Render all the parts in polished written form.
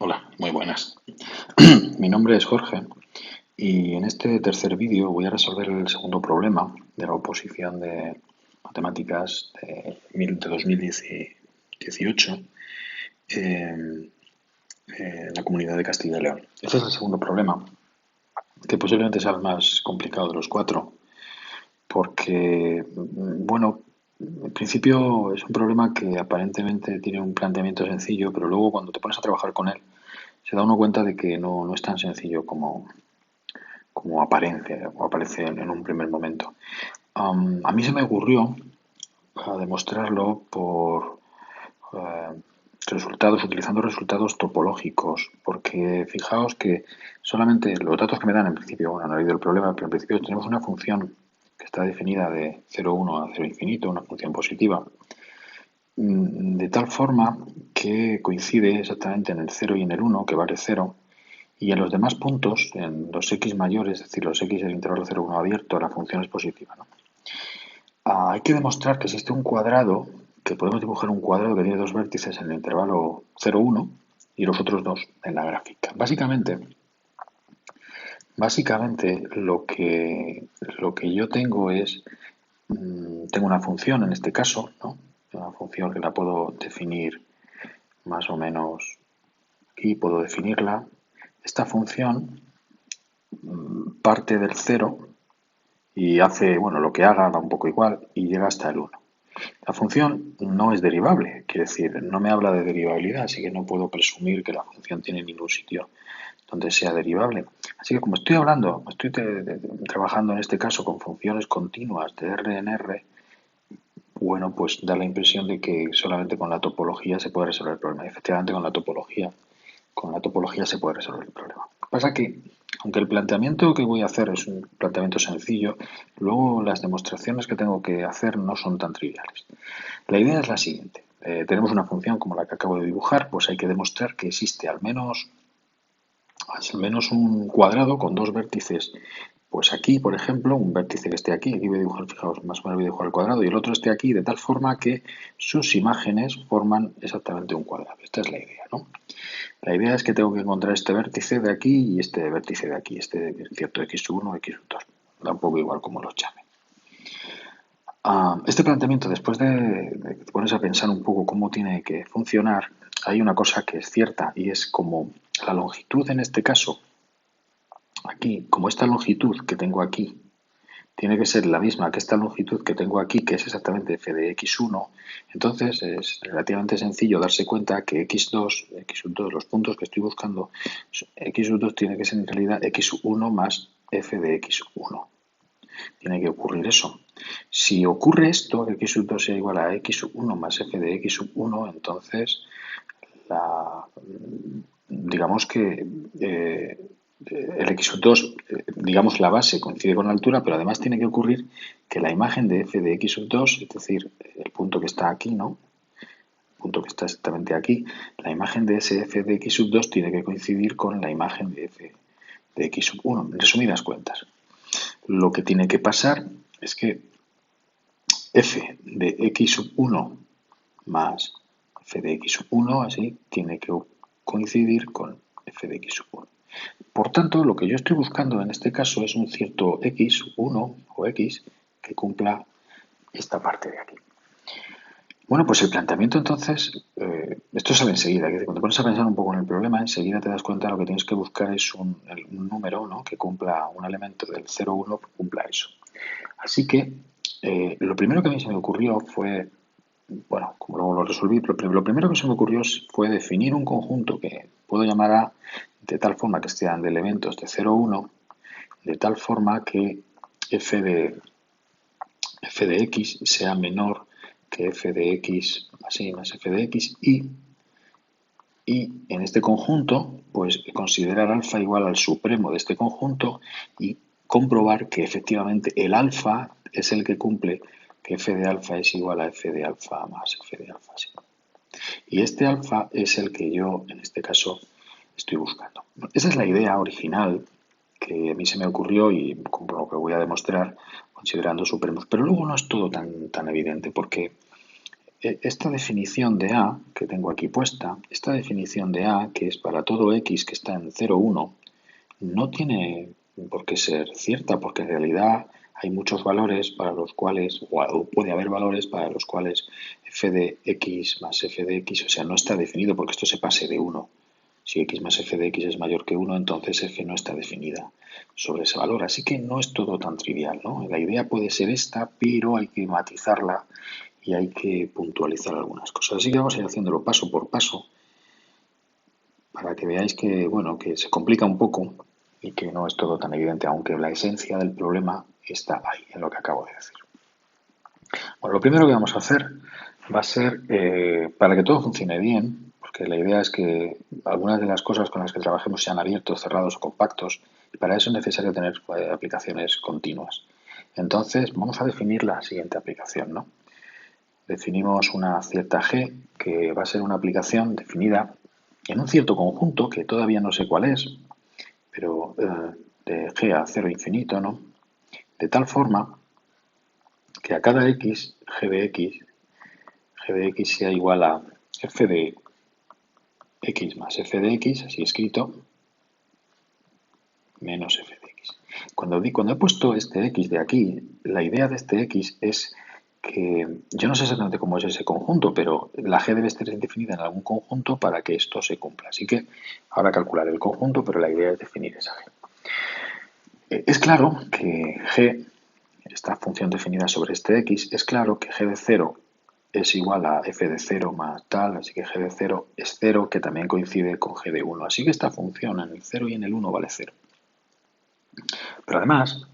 Hola, muy buenas. Mi nombre es Jorge y en este tercer vídeo voy a resolver el segundo problema de la oposición de matemáticas de 2018 en la Comunidad de Castilla y León. Este es el segundo problema, que posiblemente sea el más complicado de los cuatro, porque, bueno, en principio es un problema que aparentemente tiene un planteamiento sencillo, pero luego cuando te pones a trabajar con él, se da uno cuenta de que no es tan sencillo como aparece en un primer momento. A mí se me ocurrió demostrarlo por utilizando resultados topológicos, porque fijaos que solamente los datos que me dan en principio, bueno, no he leído el problema, pero en principio tenemos una función que está definida de 0,1 a 0 infinito, una función positiva, de tal forma que coincide exactamente en el 0 y en el 1, que vale 0, y en los demás puntos, en los x mayores, es decir, los x del intervalo 0,1 abierto, la función es positiva, ¿no? Hay que demostrar que existe un cuadrado, que podemos dibujar un cuadrado que tiene dos vértices en el intervalo 0,1 y los otros dos en la gráfica. Básicamente lo que yo tengo es, tengo una función en este caso, ¿no? Una función que la puedo definir más o menos y puedo definirla. Esta función parte del 0 y hace, bueno, lo que haga da un poco igual y llega hasta el 1. La función no es derivable, quiere decir, no me habla de derivabilidad, así que no puedo presumir que la función tiene ningún sitio donde sea derivable. Así que como estoy trabajando en este caso con funciones continuas de R en R, bueno, pues da la impresión de que solamente con la topología se puede resolver el problema. Efectivamente, con la topología se puede resolver el problema. Lo que pasa es que, aunque el planteamiento que voy a hacer es un planteamiento sencillo, luego las demostraciones que tengo que hacer no son tan triviales. La idea es la siguiente. Tenemos una función como la que acabo de dibujar, pues hay que demostrar que existe al menos un cuadrado con dos vértices. Pues aquí, por ejemplo, un vértice que esté aquí voy a dibujar, fijaos, más o menos voy a dibujar el cuadrado, y el otro esté aquí, de tal forma que sus imágenes forman exactamente un cuadrado. Esta es la idea, ¿no? La idea es que tengo que encontrar este vértice de aquí y este vértice de aquí, este cierto x1, x2. Da un poco igual como los llame. Este planteamiento, después de que te pones a pensar un poco cómo tiene que funcionar, hay una cosa que es cierta y es como la longitud en este caso, aquí, como esta longitud que tengo aquí tiene que ser la misma que esta longitud que tengo aquí, que es exactamente f de x1, entonces es relativamente sencillo darse cuenta que x2, los puntos que estoy buscando, x2 tiene que ser en realidad x1 más f de x1. Tiene que ocurrir eso. Si ocurre esto, que x2 sea igual a x1 más f de x1, entonces digamos que el x2, digamos la base coincide con la altura, pero además tiene que ocurrir que la imagen de f de x2, es decir, el punto que está aquí, ¿no? El punto que está exactamente aquí, la imagen de ese f de x2 tiene que coincidir con la imagen de f de x1. En resumidas cuentas, lo que tiene que pasar es que f de x1 más f de x1, así, tiene que coincidir con f de x1. Por tanto, lo que yo estoy buscando en este caso es un cierto x1 o x que cumpla esta parte de aquí. Bueno, pues el planteamiento entonces, esto sale enseguida, que cuando te pones a pensar un poco en el problema, enseguida te das cuenta de lo que tienes que buscar es un número, ¿no?, que cumpla un elemento del 0,1 que cumpla eso. Así que lo primero que a mí se me ocurrió fue, bueno, como luego lo resolví, lo primero que se me ocurrió fue definir un conjunto que puedo llamar A de tal forma que sean de elementos de 0,1, de tal forma que f de x sea menor que f de x así más f de x y en este conjunto, pues considerar alfa igual al supremo de este conjunto y comprobar que efectivamente el alfa es el que cumple que f de alfa es igual a f de alfa más f de alfa. ¿Sí? Y este alfa es el que yo, en este caso, estoy buscando. Esa es la idea original que a mí se me ocurrió y con lo que voy a demostrar considerando supremos. Pero luego no es todo tan evidente porque esta definición de A que tengo aquí puesta, esta definición de A, que es para todo x que está en 0, 1, no tiene por qué ser cierta, porque en realidad hay muchos valores para los cuales, o puede haber valores para los cuales f de x más f de x, o sea, no está definido porque esto se pase de 1. Si x más f de x es mayor que 1, entonces f no está definida sobre ese valor. Así que no es todo tan trivial, ¿no? La idea puede ser esta, pero hay que matizarla y hay que puntualizar algunas cosas. Así que vamos a ir haciéndolo paso por paso para que veáis que, bueno, que se complica un poco y que no es todo tan evidente, aunque la esencia del problema está ahí, en lo que acabo de decir. Bueno, lo primero que vamos a hacer va a ser, para que todo funcione bien, porque la idea es que algunas de las cosas con las que trabajemos sean abiertos, cerrados o compactos, y para eso es necesario tener aplicaciones continuas. Entonces, vamos a definir la siguiente aplicación, ¿no? Definimos una cierta G, que va a ser una aplicación definida en un cierto conjunto, que todavía no sé cuál es, pero de G a 0 infinito, ¿no? De tal forma que a cada X, G de X sea igual a f de X más f de X, así escrito, menos f de X. Cuando he puesto este X de aquí, la idea de este X es que yo no sé exactamente cómo es ese conjunto, pero la G debe estar definida en algún conjunto para que esto se cumpla. Así que ahora calcular el conjunto, pero la idea es definir esa G. Es claro que G, esta función definida sobre este X, es claro que G de 0 es igual a f de 0 más tal, así que G de 0 es 0, que también coincide con G de 1. Así que esta función en el 0 y en el 1 vale 0. Pero además,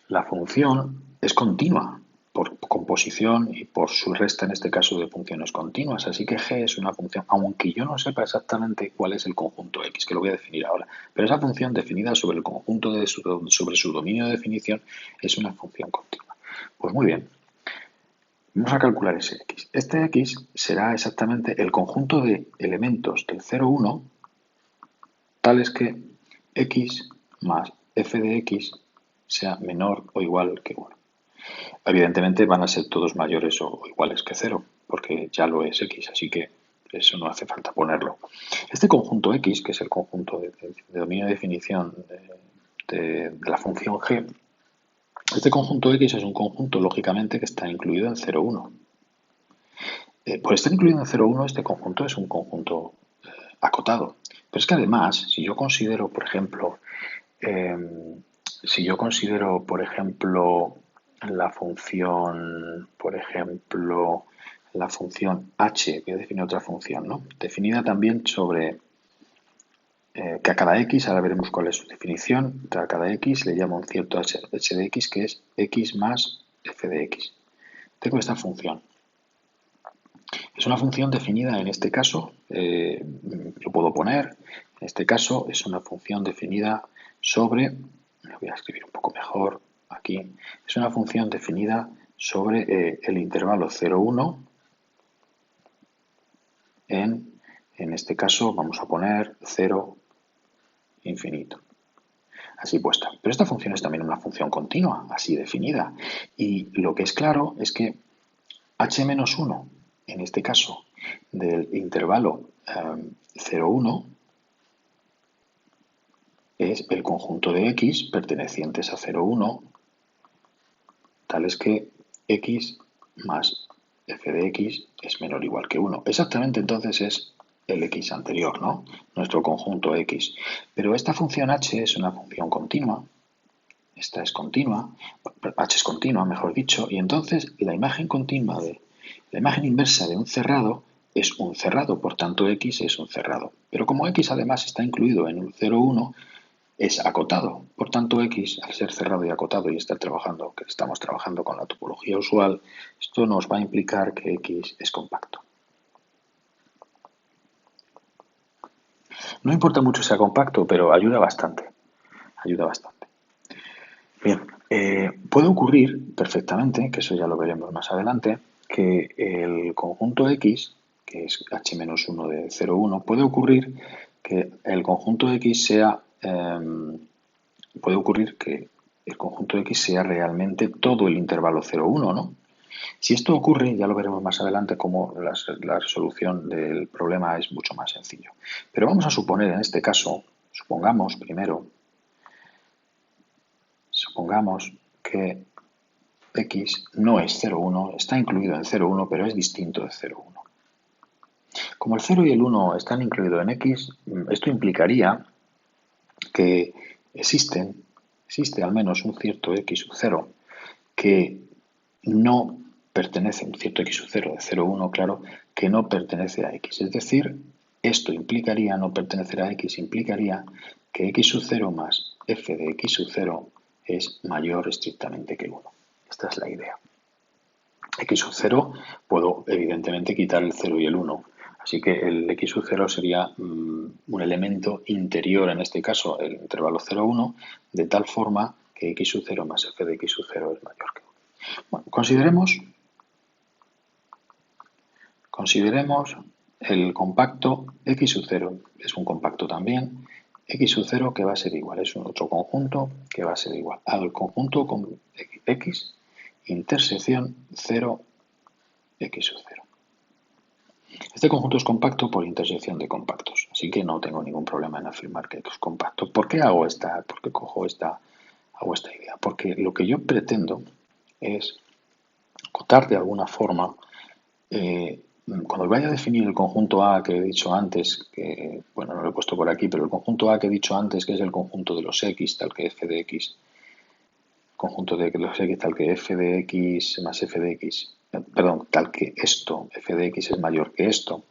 la función es continua por composición y por su resta, en este caso, de funciones continuas. Así que G es una función, aunque yo no sepa exactamente cuál es el conjunto X, que lo voy a definir ahora, pero esa función definida sobre el conjunto sobre su dominio de definición es una función continua. Pues muy bien, vamos a calcular ese X. Este X será exactamente el conjunto de elementos del 0, 1, tales que X más f de X sea menor o igual que 1. Evidentemente van a ser todos mayores o iguales que 0, porque ya lo es X, así que eso no hace falta ponerlo. Este conjunto X, que es el conjunto de dominio de definición de la función G, este conjunto X es un conjunto, lógicamente, que está incluido en 0, 1. Por estar incluido en 0, 1, este conjunto es un conjunto acotado. Pero es que además, si yo considero, por ejemplo, la función, h, voy a definir otra función, ¿no? Definida también sobre que a cada x, ahora veremos cuál es su definición, a cada x le llamo un cierto h de x, que es x más f de x. Tengo esta función. Es una función definida en este caso, lo puedo poner, en este caso es una función definida sobre, lo voy a escribir un poco mejor aquí, es una función definida sobre el intervalo 0, 1 en este caso vamos a poner 0, infinito. Así puesta. Pero esta función es también una función continua, así definida. Y lo que es claro es que h-1, en este caso, del intervalo 0, 1, es el conjunto de x pertenecientes a 0, 1, tales que x más f de x es menor o igual que 1. Exactamente entonces es el x anterior, ¿no? Nuestro conjunto x. Pero esta función h es una función continua. Esta es continua, h es continua, mejor dicho, y entonces la imagen inversa de un cerrado es un cerrado, por tanto x es un cerrado. Pero como x además está incluido en un 0, 1, es acotado. Por tanto, x, al ser cerrado y acotado y estamos trabajando con la topología usual, esto nos va a implicar que x es compacto. No importa mucho sea compacto, pero ayuda bastante. Ayuda bastante. Bien, puede ocurrir perfectamente, que eso ya lo veremos más adelante, que el conjunto X, que es h-1 de 0, 1, puede ocurrir que el conjunto X sea realmente todo el intervalo 0, 1, ¿no? Si esto ocurre, ya lo veremos más adelante cómo la resolución del problema es mucho más sencillo. Pero vamos a suponer en este caso, supongamos primero, supongamos que x no es 0,1, está incluido en 0,1, pero es distinto de 0,1. Como el 0 y el 1 están incluidos en x, esto implicaría que existe al menos un cierto x sub 0 que no pertenece, un cierto x sub 0 de 0,1, claro, que no pertenece a x. Es decir, esto implicaría, no pertenecer a x, implicaría que x sub 0 más f de x sub 0 es mayor estrictamente que 1. Esta es la idea. X sub 0 puedo evidentemente quitar el 0 y el 1. Así que el x sub 0 sería un elemento interior, en este caso el intervalo 0,1, de tal forma que x sub 0 más f de x sub 0 es mayor que 1. Bueno, consideremos el compacto x sub 0, es un compacto también, x sub 0 que va a ser igual, es un otro conjunto que va a ser igual al conjunto con x intersección 0 x sub 0. Este conjunto es compacto por intersección de compactos, así que no tengo ningún problema en afirmar que es compacto. ¿Por qué hago hago esta idea? Porque lo que yo pretendo es acotar de alguna forma, cuando vaya a definir el conjunto A que he dicho antes, que, bueno, no lo he puesto por aquí, pero el conjunto A que he dicho antes, que es el conjunto de los x, tal que f de x, conjunto de los x tal que f de x más f de x, perdón, tal que esto, f de x es mayor que esto,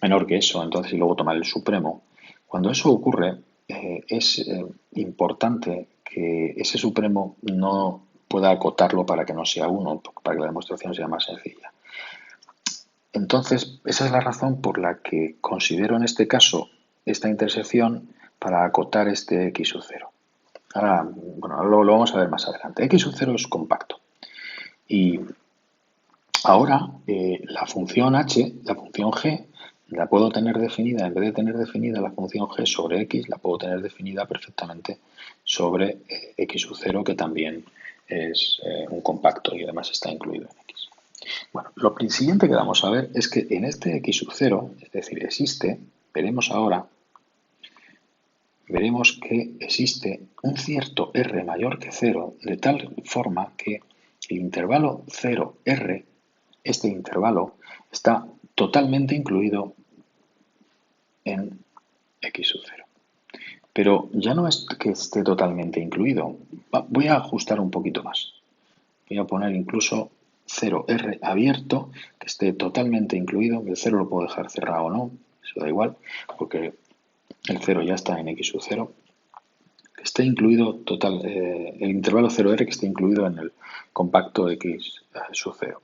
menor que eso, entonces y luego tomar el supremo. Cuando eso ocurre, es importante que ese supremo no pueda acotarlo para que no sea 1, para que la demostración sea más sencilla. Entonces, esa es la razón por la que considero en este caso esta intersección para acotar este x sub 0. Ahora, bueno, lo vamos a ver más adelante. X sub 0 es compacto. Y ahora la función h, la función g, la puedo tener definida, en vez de tener definida la función g sobre x, la puedo tener definida perfectamente sobre x sub 0, que también es un compacto y además está incluido en x. Bueno, lo siguiente que vamos a ver es que en este x sub 0, es decir, existe, veremos ahora, veremos que existe un cierto r mayor que 0, de tal forma que el intervalo 0r, este intervalo, está totalmente incluido en x sub 0. Pero ya no es que esté totalmente incluido. Voy a ajustar un poquito más. Voy a poner incluso 0R abierto, que esté totalmente incluido. El 0 lo puedo dejar cerrado o no, eso da igual, porque el 0 ya está en x sub 0. Que esté incluido total, el intervalo 0R que esté incluido en el compacto x sub 0.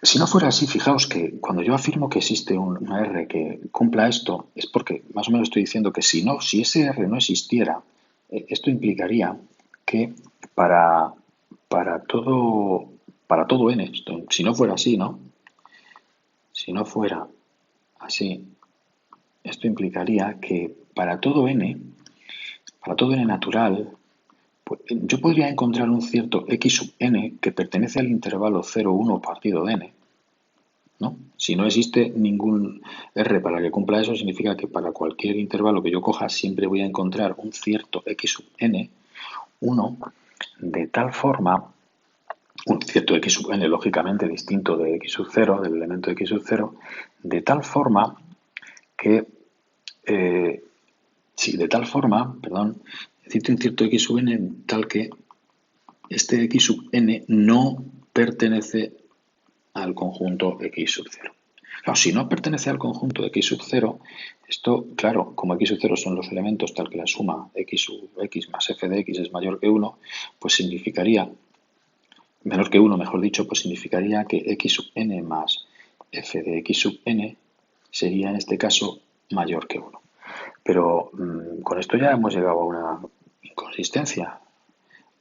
Si no fuera así, fijaos que cuando yo afirmo que existe una R que cumpla esto, es porque más o menos estoy diciendo que si ese R no existiera, esto implicaría que para todo n, si no fuera así, ¿no? Si no fuera así, esto implicaría que para todo n natural, pues, yo podría encontrar un cierto x sub n que pertenece al intervalo 0,1 partido de n, ¿no? Si no existe ningún r para que cumpla eso, significa que para cualquier intervalo que yo coja siempre voy a encontrar un cierto x sub n, 1, de tal forma, un cierto x sub n lógicamente distinto de x sub 0, del elemento x sub 0, de tal forma que, existe un cierto x sub n tal que este x sub n no pertenece al conjunto x sub 0. Claro, si no pertenece al conjunto x sub 0, esto, claro, como x sub 0 son los elementos tal que la suma x sub x más f de x es mayor que 1, pues significaría, menor que 1, mejor dicho, pues significaría que x sub n más f de x sub n sería en este caso mayor que 1. Pero con esto ya hemos llegado a una inconsistencia,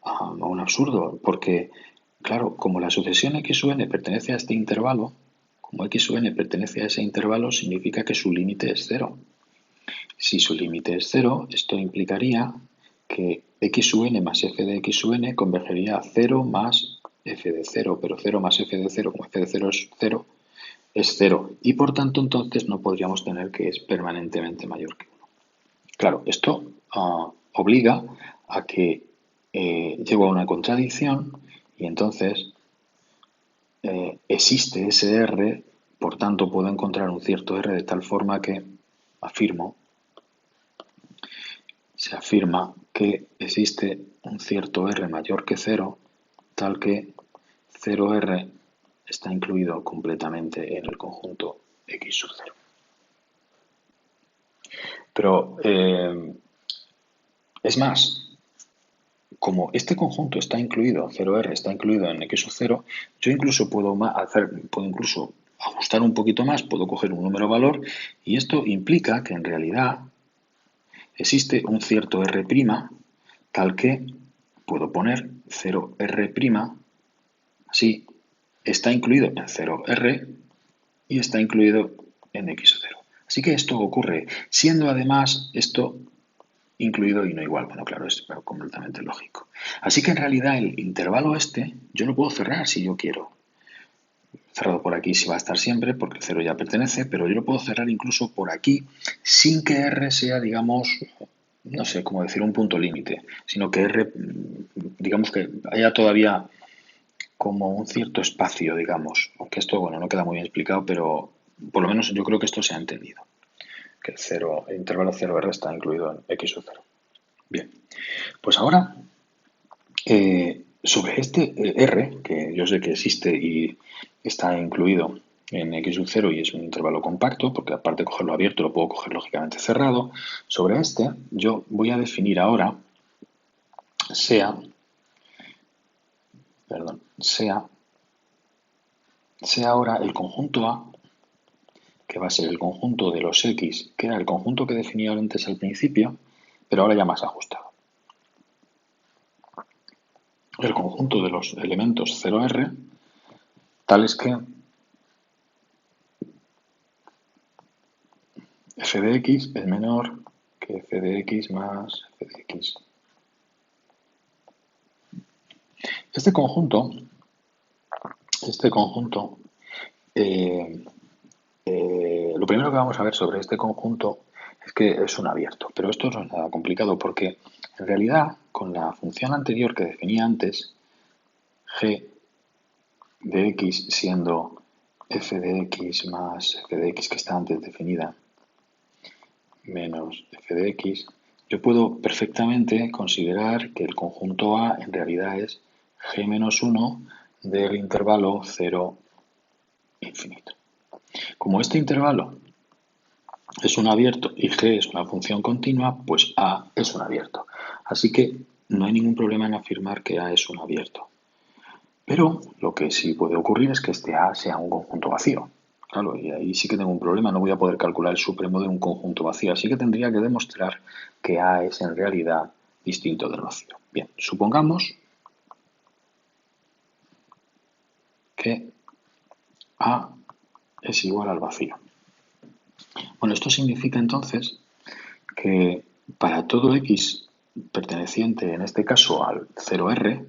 a un absurdo, porque, claro, como la sucesión x sub n pertenece a este intervalo, como x sub n pertenece a ese intervalo, significa que su límite es 0. Si su límite es 0, esto implicaría que x sub n más f de x sub n convergería a 0 más f de 0, pero 0 más f de 0, como f de 0 es 0. Y por tanto, entonces no podríamos tener que es permanentemente mayor que 1. Claro, esto obliga a que llego a una contradicción y entonces existe ese R, por tanto puedo encontrar un cierto R de tal forma que se afirma que existe un cierto R mayor que 0, tal que 0R está incluido completamente en el conjunto X sub 0. Pero es más, como este conjunto está incluido, 0R está incluido en X sub 0, yo incluso puedo incluso ajustar un poquito más, puedo coger un número valor y esto implica que en realidad existe un cierto R', tal que puedo poner 0R', así está incluido en 0R y está incluido en X sub 0. Así que esto ocurre, siendo además esto incluido y no igual. Bueno, claro, es completamente lógico. Así que en realidad el intervalo este yo lo puedo cerrar si yo quiero. Cerrado por aquí sí va a estar siempre porque el 0 ya pertenece, pero yo lo puedo cerrar incluso por aquí sin que R sea, digamos, no sé cómo decir, un punto límite, sino que R, digamos que haya todavía como un cierto espacio, digamos. Aunque esto, bueno, no queda muy bien explicado, pero por lo menos yo creo que esto se ha entendido. Que el intervalo 0R está incluido en X sub 0. Bien, pues ahora sobre este R, que yo sé que existe y está incluido en X sub 0 y es un intervalo compacto, porque aparte de cogerlo abierto lo puedo coger lógicamente cerrado, sobre este yo voy a definir ahora sea ahora el conjunto A, que va a ser el conjunto de los X, que era el conjunto que definía antes al principio, pero ahora ya más ajustado. El conjunto de los elementos 0R, tales que f de x es menor que f de x más f de x. Este conjunto lo primero que vamos a ver sobre este conjunto es que es un abierto, pero esto no es nada complicado porque en realidad con la función anterior que definía antes, g de x siendo f de x más f de x que está antes definida menos f de x, yo puedo perfectamente considerar que el conjunto A en realidad es g menos 1 del intervalo 0 infinito. Como este intervalo es un abierto y g es una función continua, pues A es un abierto. Así que no hay ningún problema en afirmar que A es un abierto. Pero lo que sí puede ocurrir es que este A sea un conjunto vacío. Claro, y ahí sí que tengo un problema, no voy a poder calcular el supremo de un conjunto vacío, así que tendría que demostrar que A es en realidad distinto del vacío. Bien, supongamos que A es igual al vacío. Bueno, esto significa entonces que para todo X perteneciente en este caso al 0R,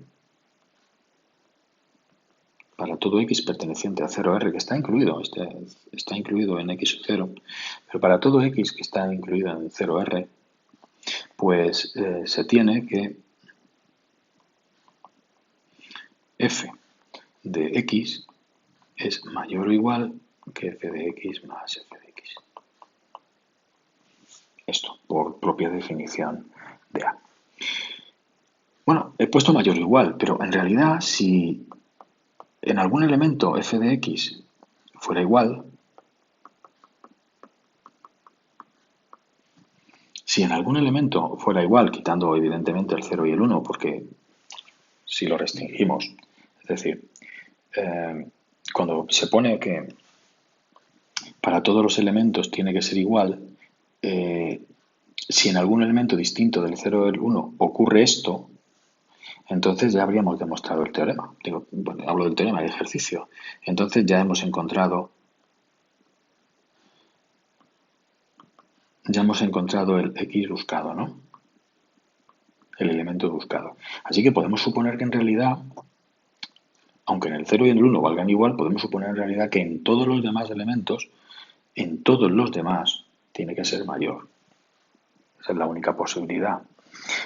para todo X perteneciente a 0R que está incluido, está incluido en X 0, pero para todo X que está incluido en 0R, pues se tiene que f de x es mayor o igual que f de x más f de x. Esto, por propia definición de A. Bueno, he puesto mayor o igual, pero en realidad si en algún elemento f de x fuera igual, si en algún elemento fuera igual, quitando evidentemente el 0 y el 1, porque si lo restringimos, es decir, cuando se pone que para todos los elementos tiene que ser igual, si en algún elemento distinto del 0 o del 1 ocurre esto, entonces ya habríamos demostrado el teorema. Bueno, hablo del teorema, del ejercicio. Entonces ya hemos encontrado el x buscado, ¿no? el elemento buscado. Así que podemos suponer que en realidad, aunque en el 0 y en el 1 valgan igual, podemos suponer en realidad que en todos los demás elementos, en todos los demás, tiene que ser mayor. Esa es la única posibilidad.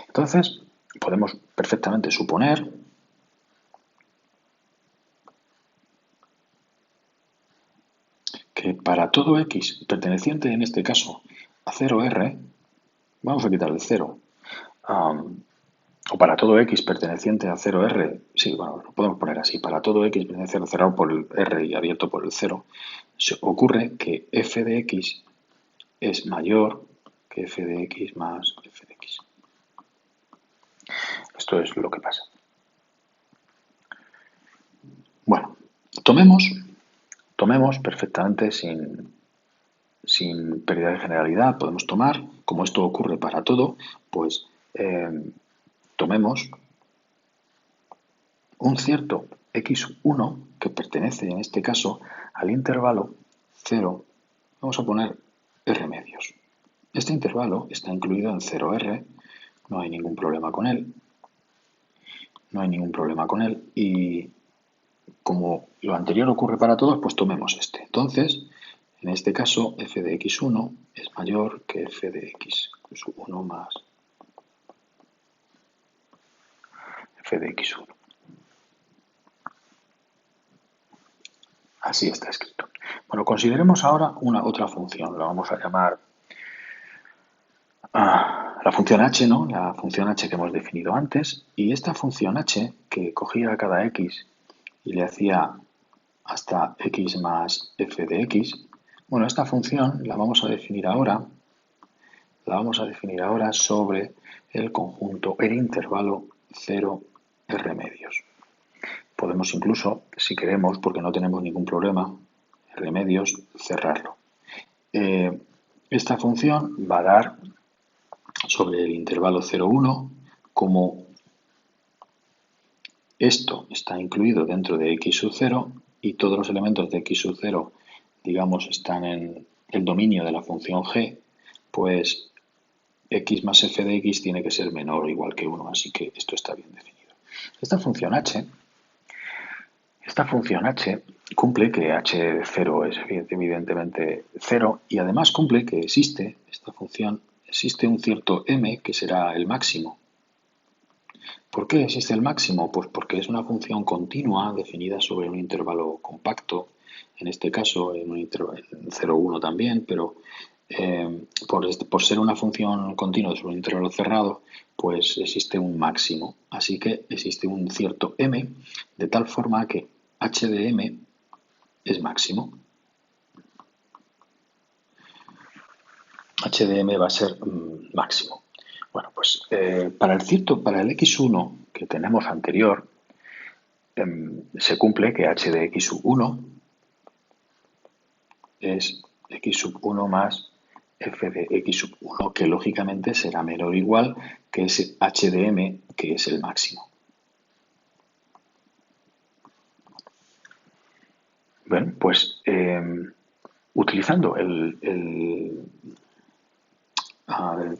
Entonces, podemos perfectamente suponer que para todo x perteneciente en este caso a 0R, vamos a quitar el 0, o para todo x perteneciente a 0R, sí, bueno, lo podemos poner así, para todo x perteneciente a cerrado por el R y abierto por el 0, se ocurre que f de x es mayor que f de x más f de x. Esto es lo que pasa. Bueno, tomemos perfectamente sin pérdida de generalidad, podemos tomar, como esto ocurre para todo, pues tomemos un cierto x1 que pertenece en este caso al intervalo 0, vamos a poner r medios. Este intervalo está incluido en 0R, no hay ningún problema con él, y como lo anterior ocurre para todos, pues tomemos este. Entonces, en este caso, f de x1 es mayor que f de x1 más f de x1. Así está escrito. Bueno, consideremos ahora una otra función. La vamos a llamar la función h, ¿no? La función h que hemos definido antes. Y esta función h, que cogía cada x y le hacía hasta x más f de x, bueno, esta función la vamos a definir ahora sobre el conjunto, el intervalo 0 r medios. Podemos incluso, si queremos, porque no tenemos ningún problema, r medios, cerrarlo. Esta función va a dar sobre el intervalo 0, 1, como esto está incluido dentro de x sub 0 y todos los elementos de x sub 0, digamos, están en el dominio de la función g, pues x más f de x tiene que ser menor o igual que 1, así que esto está bien definido. Esta función h cumple que h0 es evidentemente 0 y además cumple que existe un cierto m que será el máximo. ¿Por qué existe el máximo? Pues porque es una función continua definida sobre un intervalo compacto, en este caso en un intervalo 0, 1 también, pero por ser una función continua sobre un intervalo cerrado, pues existe un máximo. Así que existe un cierto m, de tal forma que h de m es máximo. h de m va a ser máximo. Bueno, pues para el x1 que tenemos anterior, se cumple que h de x sub 1 es x sub 1 más f de x sub 1, que lógicamente será menor o igual que ese h de m, que es el máximo. Bueno, pues utilizando el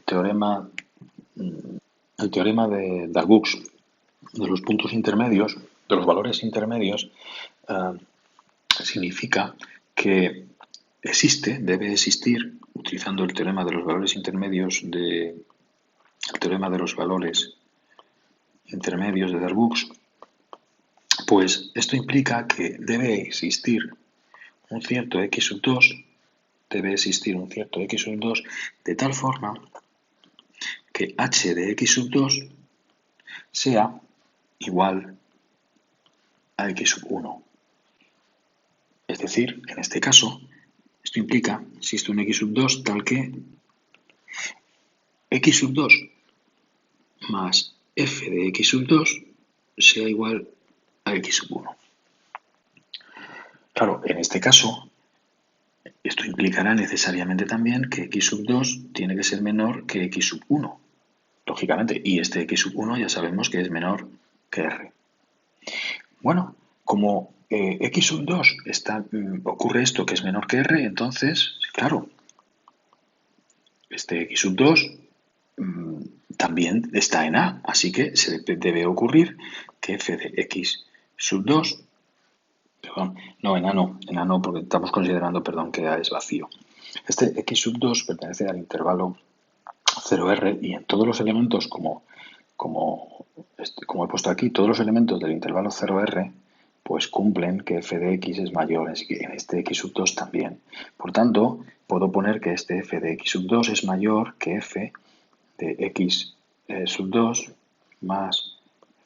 teorema de Darboux de los puntos intermedios, de los valores intermedios, significa que debe existir, utilizando el teorema de los valores intermedios el teorema de los valores intermedios de Darboux, pues esto implica que debe existir un cierto x sub 2, de tal forma que h de x sub 2 sea igual a x sub 1. Es decir, en este caso, esto implica, existe un x sub 2 tal que x sub 2 más f de x sub 2 sea igual a x sub 1. Claro, en este caso, esto implicará necesariamente también que x sub 2 tiene que ser menor que x sub 1, lógicamente, y este x sub 1 ya sabemos que es menor que r. Bueno, como x sub 2 ocurre esto que es menor que r, entonces, claro, este x sub 2 también está en A, así que se debe ocurrir que f de x sub 2, perdón, no, en A no, porque estamos considerando, perdón, que A es vacío. Este x sub 2 pertenece al intervalo 0R y en todos los elementos, como he puesto aquí, todos los elementos del intervalo 0R pues cumplen que f de x es mayor, así que en este x sub 2 también. Por tanto, puedo poner que este f de x sub 2 es mayor que f de x sub 2 más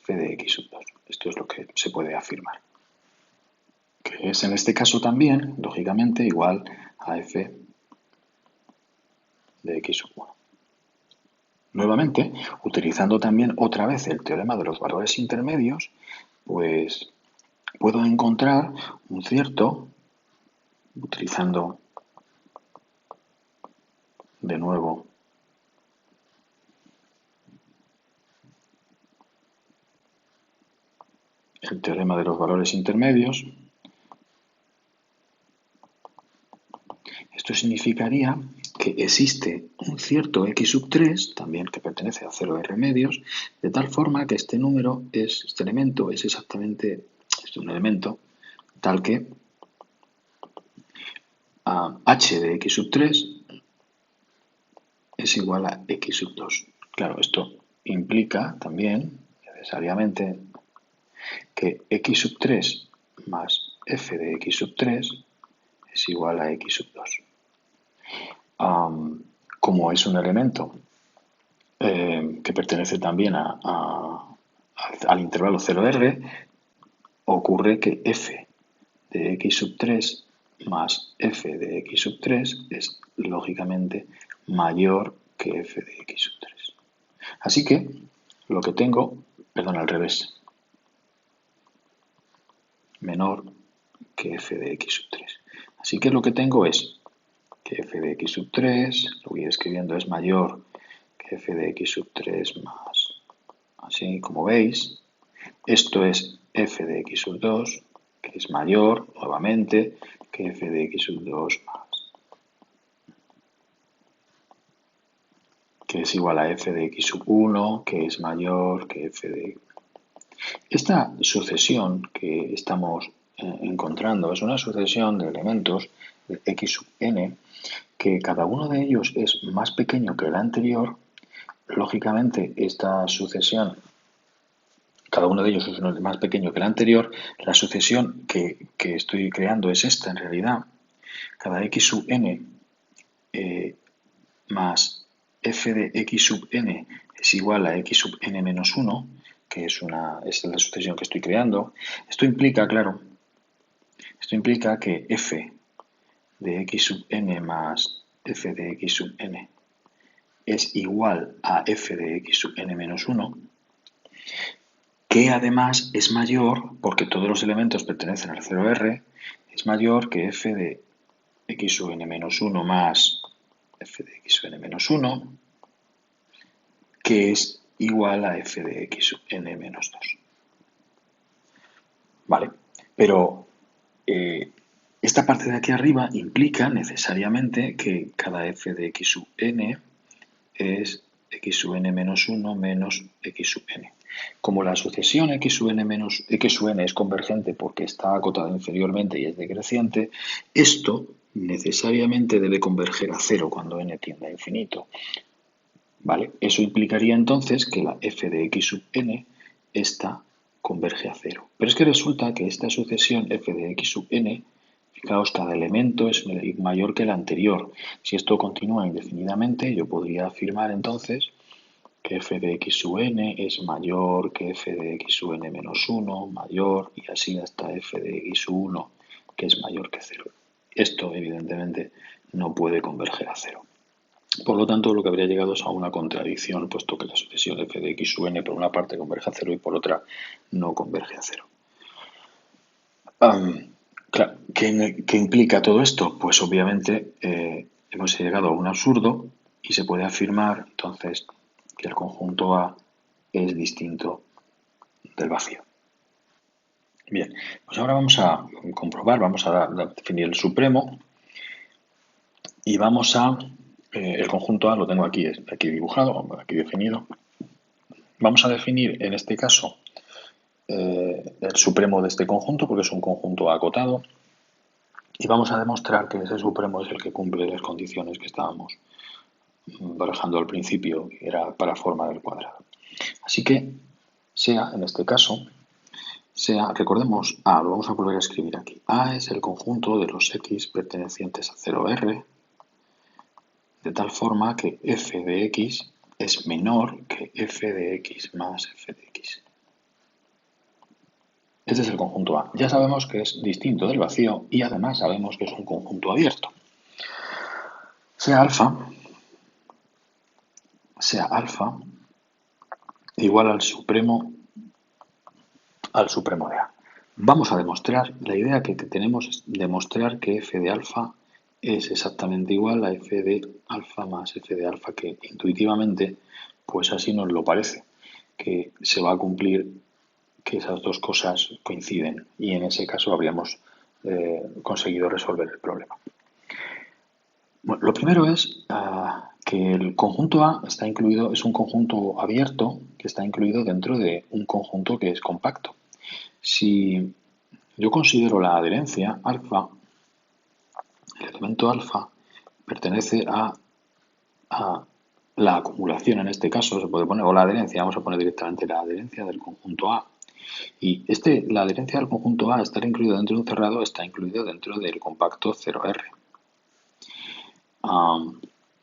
f de x sub 2. Esto es lo que se puede afirmar. Que es en este caso también, lógicamente, igual a f de x sub 1. Nuevamente, utilizando también otra vez el teorema de los valores intermedios, pues puedo encontrar un cierto, utilizando de nuevo el teorema de los valores intermedios. Esto significaría que existe un cierto x sub 3, también que pertenece a 0R medios, de tal forma que este elemento es exactamente un elemento tal que h de x sub 3 es igual a x sub 2. Claro, esto implica también, necesariamente, que x sub 3 más f de x sub 3 es igual a x sub 2. Como es un elemento que pertenece también al intervalo 0R, ocurre que f de x sub 3 más f de x sub 3 es lógicamente mayor que f de x sub 3. Así que lo que tengo, perdón, al revés, menor que f de x sub 3. Así que lo que tengo es que f de x sub 3, lo voy escribiendo, es mayor que f de x sub 3 más, así como veis. Esto es f de x sub 2, que es mayor, nuevamente, que f de x sub 2 más, que es igual a f de x sub 1, que es mayor que f de... Esta sucesión que estamos encontrando es una sucesión de elementos de x sub n, que cada uno de ellos es más pequeño que el anterior. Lógicamente, esta sucesión, cada uno de ellos es más pequeño que el anterior. La sucesión que estoy creando es esta, en realidad. Cada x sub n más f de x sub n es igual a x sub n menos 1, que es la sucesión que estoy creando. Esto implica, claro, que f de x sub n más f de x sub n es igual a f de x sub n menos 1, que además es mayor, porque todos los elementos pertenecen al 0R, es mayor que f de x sub n menos 1 más f de x sub n menos 1, que es igual a f de x sub n menos 2. ¿Vale? Pero esta parte de aquí arriba implica necesariamente que cada f de x sub n es x sub n menos 1 menos x sub n. Como la sucesión x sub n menos x sub n es convergente porque está acotada inferiormente y es decreciente, esto necesariamente debe converger a 0 cuando n tiende a infinito. ¿Vale? Eso implicaría entonces que la f de x sub n, esta converge a 0. Pero es que resulta que esta sucesión f de x sub n, fijaos, cada elemento es mayor que el anterior. Si esto continúa indefinidamente, yo podría afirmar entonces que f de x sub n es mayor que f de x sub n menos 1, mayor, y así hasta f de x sub 1, que es mayor que 0. Esto, evidentemente, no puede converger a 0. Por lo tanto, lo que habría llegado es a una contradicción, puesto que la sucesión f de x sub n por una parte converge a 0 y por otra no converge a 0. Claro, ¿qué implica todo esto? Pues obviamente hemos llegado a un absurdo y se puede afirmar entonces que el conjunto A es distinto del vacío. Bien, pues ahora vamos a comprobar, vamos a definir el supremo y vamos a El conjunto A lo tengo aquí dibujado, aquí definido. Vamos a definir en este caso el supremo de este conjunto, porque es un conjunto acotado, y vamos a demostrar que ese supremo es el que cumple las condiciones que estábamos barajando al principio, que era para formar el cuadrado. Así que sea, en este caso, recordemos A, lo vamos a volver a escribir aquí. A es el conjunto de los X pertenecientes a 0R, de tal forma que f de X es menor que f de X más f de X. Este es el conjunto A. Ya sabemos que es distinto del vacío y además sabemos que es un conjunto abierto. Sea alfa igual al supremo de A. Vamos a demostrar, la idea que tenemos es demostrar que f de alfa es exactamente igual a f de alfa más f de alfa, que intuitivamente, pues así nos lo parece, que se va a cumplir que esas dos cosas coinciden y en ese caso habríamos conseguido resolver el problema. Bueno, lo primero es que el conjunto A está incluido, es un conjunto abierto que está incluido dentro de un conjunto que es compacto. Si yo considero la adherencia alfa, el elemento alfa pertenece a la acumulación, en este caso se puede poner, o la adherencia, vamos a poner directamente la adherencia del conjunto A. Y la adherencia del conjunto A, estar incluido dentro de un cerrado, está incluido dentro del compacto 0R.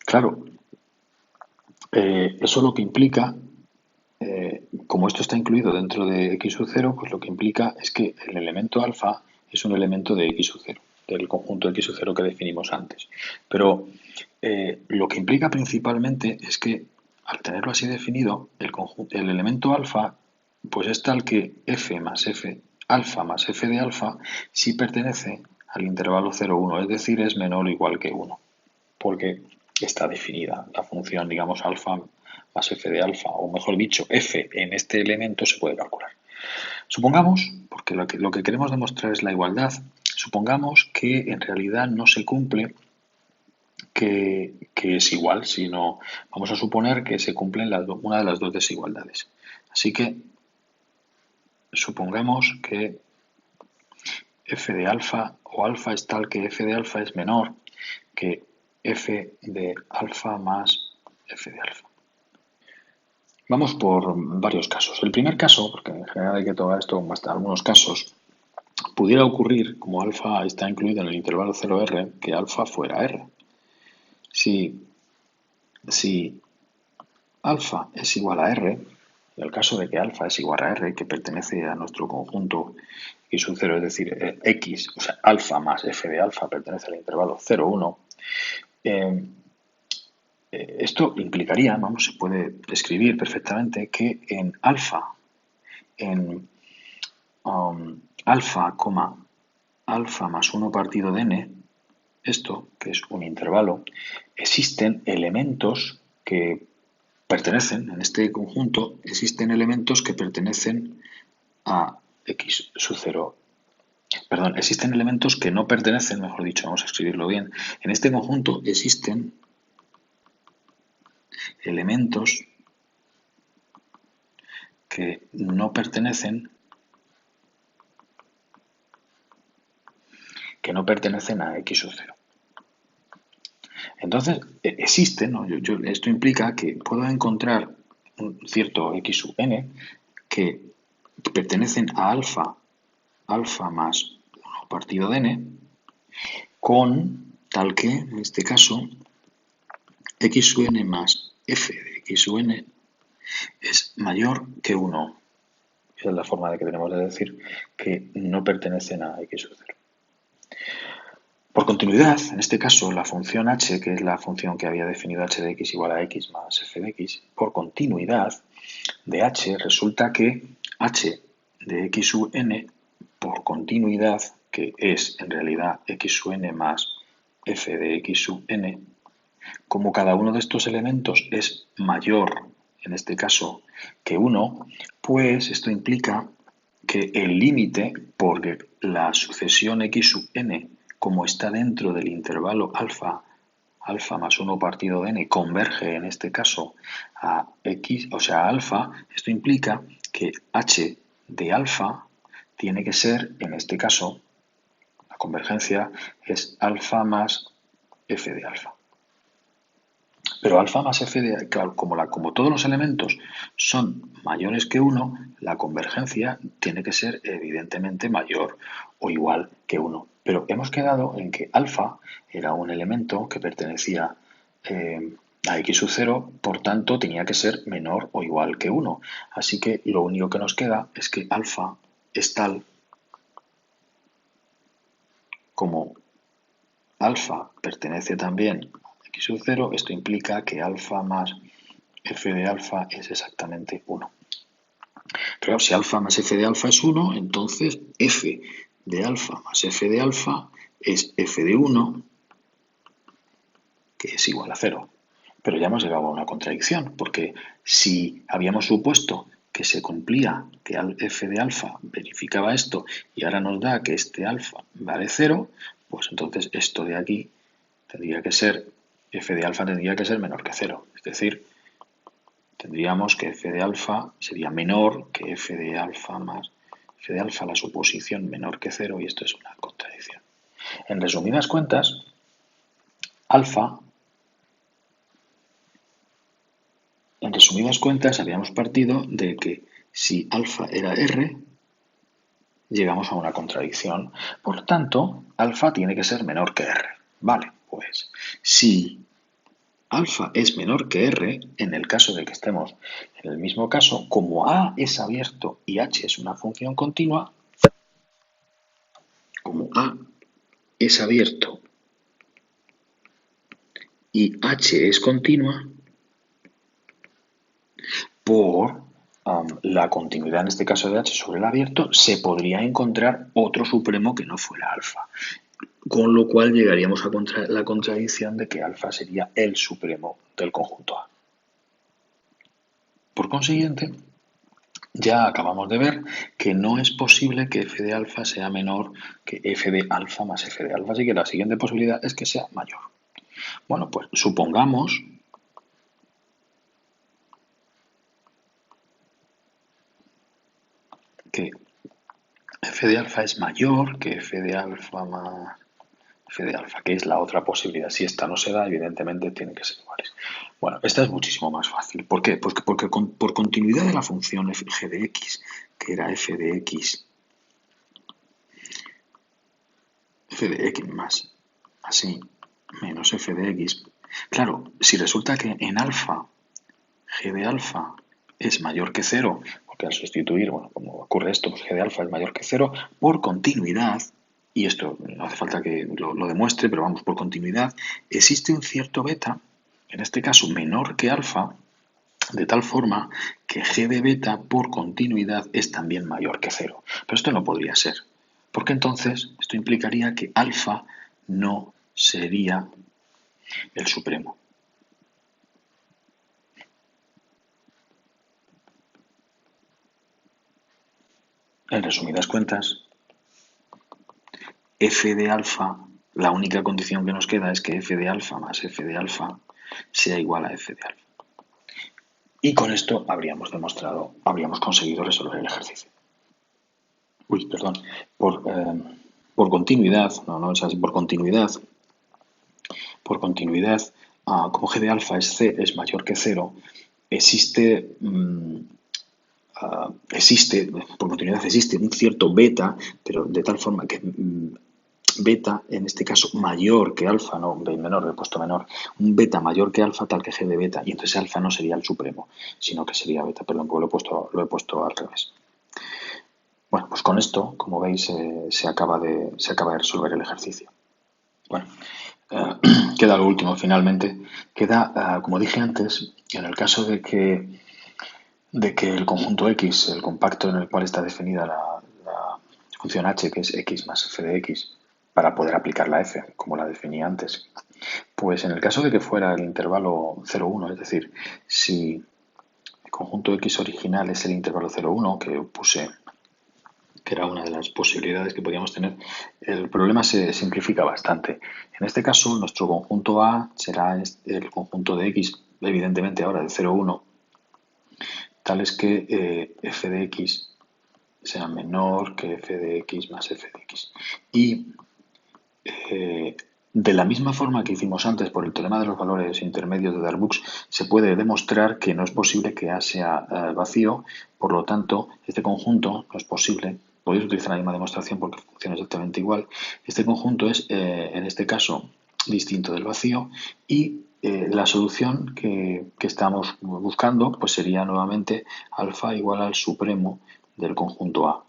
Claro, eso lo que implica, como esto está incluido dentro de x sub 0, pues lo que implica es que el elemento alfa es un elemento de x sub 0, del conjunto x sub 0 que definimos antes. Pero lo que implica principalmente es que al tenerlo así definido, el elemento alfa pues es tal que f más f alfa más f de alfa sí pertenece al intervalo 0, 1, es decir, es menor o igual que 1, porque está definida la función, digamos, alfa más f de alfa, o mejor dicho, f en este elemento se puede calcular. Supongamos, porque lo que queremos demostrar es la igualdad, supongamos que en realidad no se cumple que es igual, sino vamos a suponer que se cumplen una de las dos desigualdades. Así que supongamos que f de alfa o alfa es tal que f de alfa es menor que f de alfa más f de alfa. Vamos por varios casos. El primer caso, porque en general hay que tomar esto como hasta algunos casos, pudiera ocurrir, como alfa está incluido en el intervalo 0R, que alfa fuera R. Si alfa es igual a R, en el caso de que alfa es igual a R, que pertenece a nuestro conjunto x sub 0, es decir, x, o sea, alfa más f de alfa pertenece al intervalo 0, 1, esto implicaría, vamos, se puede escribir perfectamente que en alfa, alfa, alfa más 1 partido de n, esto, que es un intervalo, existen elementos que pertenecen, en este conjunto, existen elementos que pertenecen a x sub 0. Perdón, existen elementos que no pertenecen, mejor dicho, vamos a escribirlo bien. En este conjunto existen elementos que no pertenecen a x sub 0. Entonces, existen, ¿no? Esto implica que puedo encontrar un cierto x sub n que pertenecen a alfa más 1 partido de n, con tal que, en este caso, x sub n más f de x sub n es mayor que 1. Esa es la forma de que tenemos de decir que no pertenecen a x sub 0. Por continuidad, en este caso, la función h, que es la función que había definido h de x igual a x más f de x, por continuidad de h resulta que h de x sub n, por continuidad, que es en realidad x sub n más f de x sub n, como cada uno de estos elementos es mayor, en este caso, que 1, pues esto implica que el límite, porque la sucesión x sub n, como está dentro del intervalo alfa alfa más 1 partido de n converge en este caso a x, o sea, a alfa, esto implica que h de alfa tiene que ser, en este caso, la convergencia es alfa más f de alfa. Pero alfa más f de, claro, como todos los elementos son mayores que 1, la convergencia tiene que ser evidentemente mayor o igual que 1. Pero hemos quedado en que alfa era un elemento que pertenecía a x sub 0, por tanto tenía que ser menor o igual que 1. Así que lo único que nos queda es que alfa es tal como alfa pertenece también a x sub 0, esto implica que alfa más f de alfa es exactamente 1. Pero si alfa más f de alfa es 1, entonces f de alfa más f de alfa es f de 1, que es igual a 0. Pero ya hemos llegado a una contradicción, porque si habíamos supuesto que se cumplía que f de alfa verificaba esto y ahora nos da que este alfa vale 0, pues entonces esto de aquí tendría que ser, f de alfa tendría que ser menor que 0. Es decir, tendríamos que f de alfa sería menor que f de alfa más f de alfa, la suposición menor que 0, y esto es una contradicción. En resumidas cuentas, habíamos partido de que si alfa era r, llegamos a una contradicción. Por tanto, alfa tiene que ser menor que r. Vale, pues si alfa es menor que r, en el caso de que estemos en el mismo caso, como a es abierto y h es una función continua, como a es abierto y h es continua, por la continuidad, en este caso de h sobre el abierto, se podría encontrar otro supremo que no fuera alfa. Con lo cual llegaríamos a la contradicción de que alfa sería el supremo del conjunto A. Por consiguiente, ya acabamos de ver que no es posible que f de alfa sea menor que f de alfa más f de alfa, así que la siguiente posibilidad es que sea mayor. Bueno, pues supongamos que f de alfa es mayor que f de alfa más f de alfa, que es la otra posibilidad. Si esta no se da, evidentemente tienen que ser iguales. Bueno, esta es muchísimo más fácil. ¿Por qué? Porque por continuidad de la función g de x, que era f de x más así menos f de x. Claro, si resulta que en alfa g de alfa es mayor que 0, porque al sustituir, bueno, como ocurre esto, pues g de alfa es mayor que 0, por continuidad, y esto no hace falta que lo demuestre, pero vamos, por continuidad, existe un cierto beta, en este caso menor que alfa, de tal forma que g de beta por continuidad es también mayor que 0. Pero esto no podría ser, porque entonces esto implicaría que alfa no sería el supremo. En resumidas cuentas, f de alfa, la única condición que nos queda es que f de alfa más f de alfa sea igual a f de alfa. Y con esto habríamos conseguido resolver el ejercicio. Uy, perdón. Por continuidad, no es así, por continuidad, como g de alfa es mayor que 0, existe por continuidad existe un cierto beta, pero de tal forma que beta, en este caso mayor que alfa, no menor, he puesto menor, un beta mayor que alfa tal que g de beta, y entonces alfa no sería el supremo, sino que sería beta, perdón, porque lo he puesto al revés. Bueno, pues con esto, como veis, se acaba de resolver el ejercicio. Bueno, queda lo último, finalmente. Queda, como dije antes, en el caso de que el conjunto X, el compacto en el cual está definida la función h, que es x más f de x, para poder aplicar la f, como la definí antes, pues en el caso de que fuera el intervalo 0,1, es decir, si el conjunto X original es el intervalo 0,1, que puse que era una de las posibilidades que podíamos tener, el problema se simplifica bastante. En este caso, nuestro conjunto A será el conjunto de X, evidentemente ahora de 0, 1, tal es que f de X sea menor que f de X más f de X. Y de la misma forma que hicimos antes por el teorema de los valores intermedios de Darboux, se puede demostrar que no es posible que A sea vacío, por lo tanto, este conjunto no es posible. Podéis utilizar la misma demostración porque funciona exactamente igual. Este conjunto es, en este caso, distinto del vacío y la solución que estamos buscando pues sería nuevamente alfa igual al supremo del conjunto A.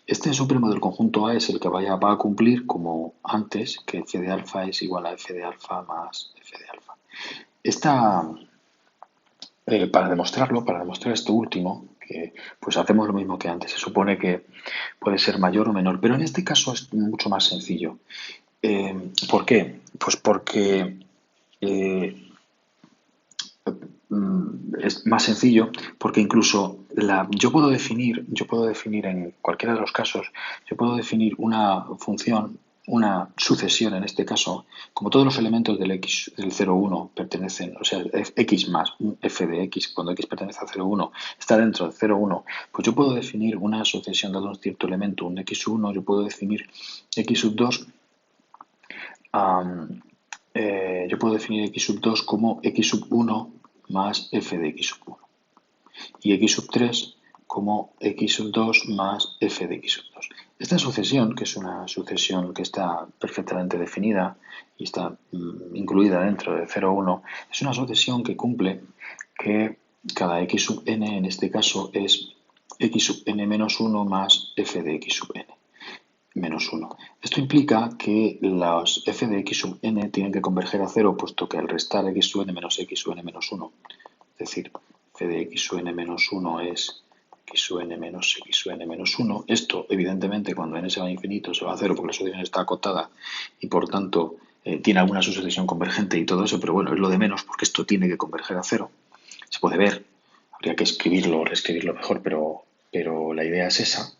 Este supremo del conjunto A es el que va a cumplir como antes, que f de alfa es igual a f de alfa más f de alfa. Para demostrarlo, para demostrar esto último, que pues hacemos lo mismo que antes. Se supone que puede ser mayor o menor, pero en este caso es mucho más sencillo. ¿Por qué? Pues porque eh, es más sencillo porque incluso yo puedo definir en cualquiera de los casos, yo puedo definir una función, una sucesión en este caso, como todos los elementos del x del 0, 1 pertenecen, o sea, x más un f de x, cuando x pertenece a 0, 1, está dentro del 0, 1, pues yo puedo definir una sucesión dado un cierto elemento, un x1, yo puedo definir x sub 2 yo puedo definir x sub 2 como x sub 1 más f de x sub 1 y x sub 3 como x sub 2 más f de x sub 2. Esta sucesión, que es una sucesión que está perfectamente definida y está incluida dentro de 0, 1, es una sucesión que cumple que cada x sub n en este caso es x sub n menos 1 más f de x sub n menos 1. Esto implica que los f de x sub n tienen que converger a 0, puesto que al restar x sub n menos x sub n menos 1, es decir, f de x sub n menos 1 es x sub n menos x sub n menos 1. Esto, evidentemente, cuando n se va a infinito, se va a 0 porque la sucesión está acotada y, por tanto, tiene alguna sucesión convergente y todo eso, pero bueno, es lo de menos porque esto tiene que converger a 0. Se puede ver, habría que escribirlo o reescribirlo mejor, pero la idea es esa.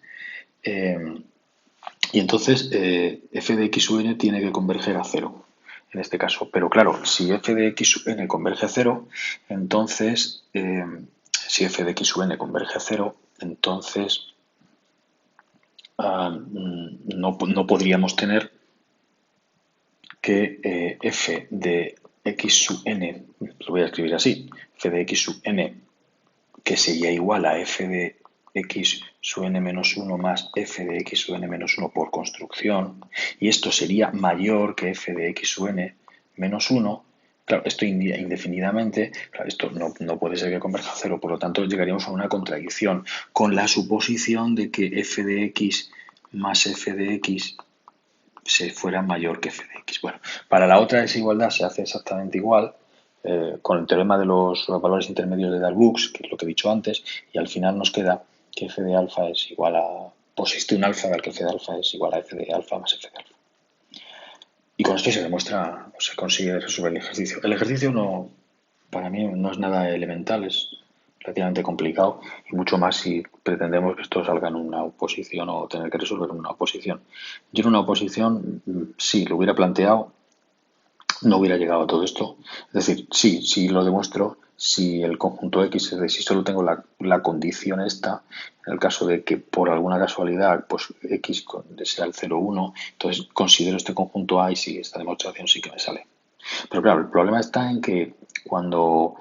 Y entonces f de x sub n tiene que converger a 0 en este caso. Pero claro, si f de x sub n converge a 0, entonces, si f de x sub n converge a 0, entonces no podríamos tener que f de x sub n, lo voy a escribir así, f de x sub n, que sería igual a f de x sub n menos 1 más f de x sub n menos 1 por construcción, y esto sería mayor que f de x sub n menos 1, claro, esto indefinidamente, claro, esto no puede ser que converja a 0, por lo tanto llegaríamos a una contradicción con la suposición de que f de x más f de x se fuera mayor que f de x. Bueno, para la otra desigualdad se hace exactamente igual, con el teorema de los valores intermedios de Darboux, que es lo que he dicho antes, y al final nos queda que f de alfa es igual a, pues existe un alfa del que f de alfa es igual a f de alfa más f de alfa. Y con esto se demuestra, o se consigue resolver el ejercicio. El ejercicio no, para mí no es nada elemental, es relativamente complicado y mucho más si pretendemos que esto salga en una oposición o tener que resolver una oposición. Yo en una oposición, sí, lo hubiera planteado, no hubiera llegado a todo esto. Es decir, sí lo demuestro si el conjunto X, es decir, si solo tengo la condición esta, en el caso de que por alguna casualidad pues X sea el 0, 1, entonces considero este conjunto A y sí, esta demostración sí que me sale. Pero claro, el problema está en que cuando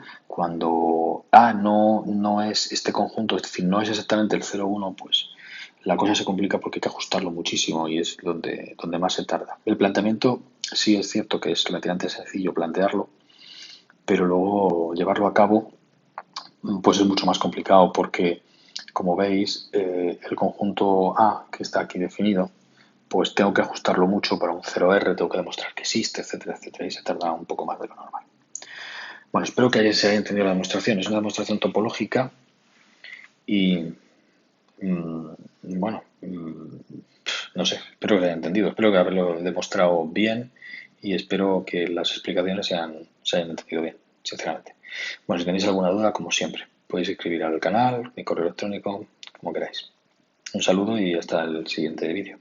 A no es este conjunto, es decir, no es exactamente el 0, 1, pues la cosa se complica porque hay que ajustarlo muchísimo y es donde más se tarda. El planteamiento sí es cierto que es relativamente sencillo plantearlo, pero luego llevarlo a cabo pues es mucho más complicado porque, como veis, el conjunto A que está aquí definido, pues tengo que ajustarlo mucho para un 0R, tengo que demostrar que existe, etcétera, etcétera, y se tarda un poco más de lo normal. Bueno, espero que se haya entendido la demostración. Es una demostración topológica y, bueno, no sé, espero que lo haya entendido, espero que haberlo demostrado bien y espero que las explicaciones se hayan entendido bien, sinceramente. Bueno, si tenéis alguna duda, como siempre, podéis escribir al canal, mi correo electrónico, como queráis. Un saludo y hasta el siguiente vídeo.